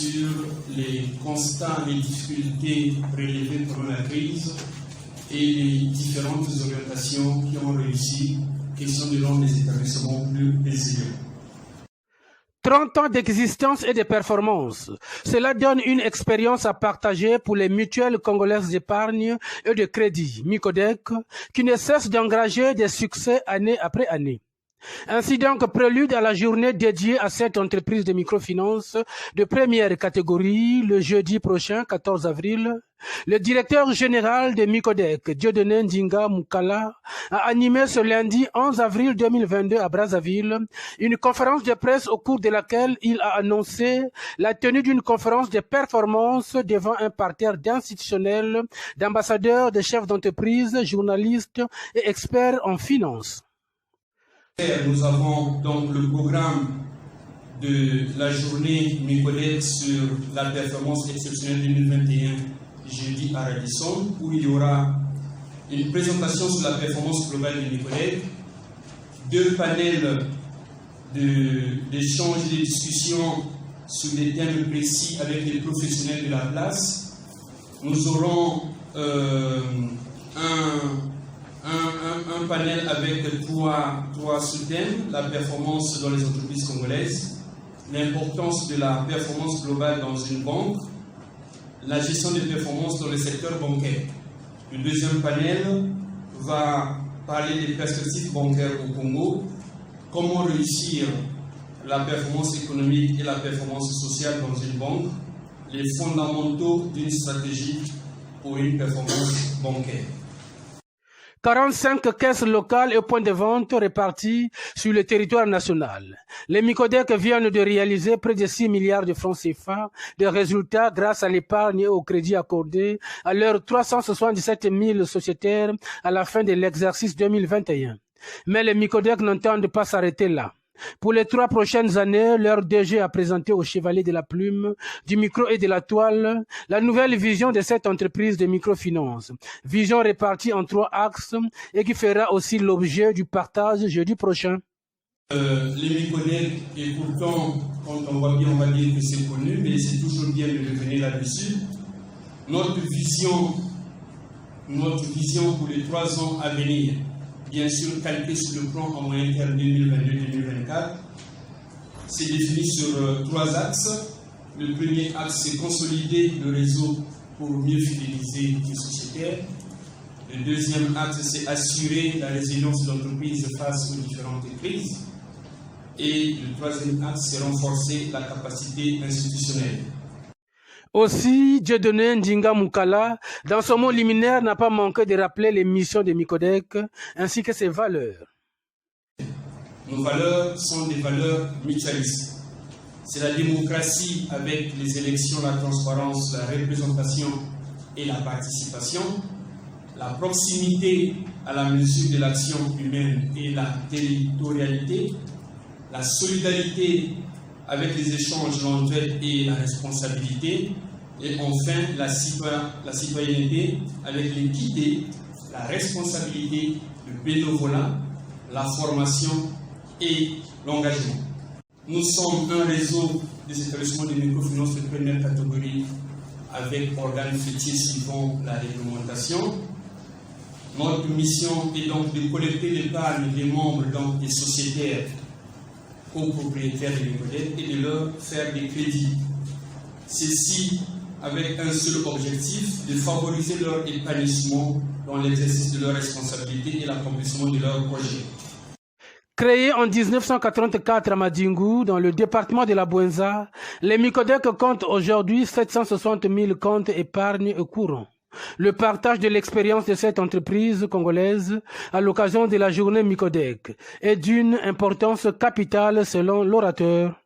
sur les constats, les difficultés relevées pendant la crise et les différentes orientations qui ont réussi, qui sont de l'un des établissements plus résilients. 30 ans d'existence et de performance. Cela donne une expérience à partager pour les mutuelles congolaises d'épargne et de crédit, MICODEC, qui ne cessent d'engager des succès année après année. Ainsi donc, prélude à la journée dédiée à cette entreprise de microfinance de première catégorie, le jeudi prochain, 14 avril, le directeur général de MICODEC, Dieudonné Ndinga Moukala, a animé ce lundi 11 avril 2022 à Brazzaville une conférence de presse au cours de laquelle il a annoncé la tenue d'une conférence de performance devant un parterre d'institutionnels, d'ambassadeurs, de chefs d'entreprise, journalistes et experts en finance. Nous avons donc le programme de la journée MICODEC sur la performance exceptionnelle 2021 jeudi à Radisson, où il y aura une présentation sur la performance globale de MICODEC, 2 panels d'échanges et de discussions sur des thèmes précis avec les professionnels de la place. Nous aurons un panel avec trois sous-thèmes: la performance dans les entreprises congolaises, l'importance de la performance globale dans une banque, la gestion des performances dans le secteur bancaire. Le deuxième panel va parler des perspectives bancaires au Congo, comment réussir la performance économique et la performance sociale dans une banque, les fondamentaux d'une stratégie pour une performance bancaire. 45 caisses locales et points de vente répartis sur le territoire national. Les MICODEC viennent de réaliser près de 6 milliards de francs CFA de résultats grâce à l'épargne et au crédit accordé à leurs 377 000 sociétaires à la fin de l'exercice 2021. Mais les MICODEC n'entendent pas s'arrêter là. Pour les 3 prochaines années, leur DG a présenté au Chevalier de la Plume, du micro et de la toile, la nouvelle vision de cette entreprise de microfinance. Vision répartie en 3 axes et qui fera aussi l'objet du partage jeudi prochain. Les MICODEC, et pourtant, quand on voit bien, on va dire que c'est connu, mais c'est toujours bien de revenir là-dessus. Notre vision pour les 3 ans à venir, bien sûr calqué sur le plan en moyen terme 2022-2024, c'est défini sur 3 axes. Le premier axe, c'est consolider le réseau pour mieux fidéliser les sociétaires. Le deuxième axe, c'est assurer la résilience de l'entreprise face aux différentes crises. Et le troisième axe, c'est renforcer la capacité institutionnelle. Aussi, Dieudonné Ndinga Moukala, dans son mot liminaire, n'a pas manqué de rappeler les missions de MICODEC ainsi que ses valeurs. Nos valeurs sont des valeurs mutualistes. C'est la démocratie avec les élections, la transparence, la représentation et la participation, la proximité à la mesure de l'action humaine et la territorialité, la solidarité avec les échanges, l'entraide et la responsabilité, et enfin la citoyenneté avec l'équité, la responsabilité, le bénévolat, la formation et l'engagement. Nous sommes un réseau des établissements de microfinance de première catégorie avec organes fêtiers suivant la réglementation. Notre mission est donc de collecter l'épargne des membres des sociétaires copropriétaires de MICODEC et de leur faire des crédits. Ceci avec un seul objectif, de favoriser leur épanouissement dans l'exercice de leurs responsabilités et l'accomplissement de leurs projets. Créé en 1984 à Madingu, dans le département de la Bouenza, les MICODEC comptent aujourd'hui 760 000 comptes épargne courants. Le partage de l'expérience de cette entreprise congolaise à l'occasion de la journée MICODEC est d'une importance capitale selon l'orateur.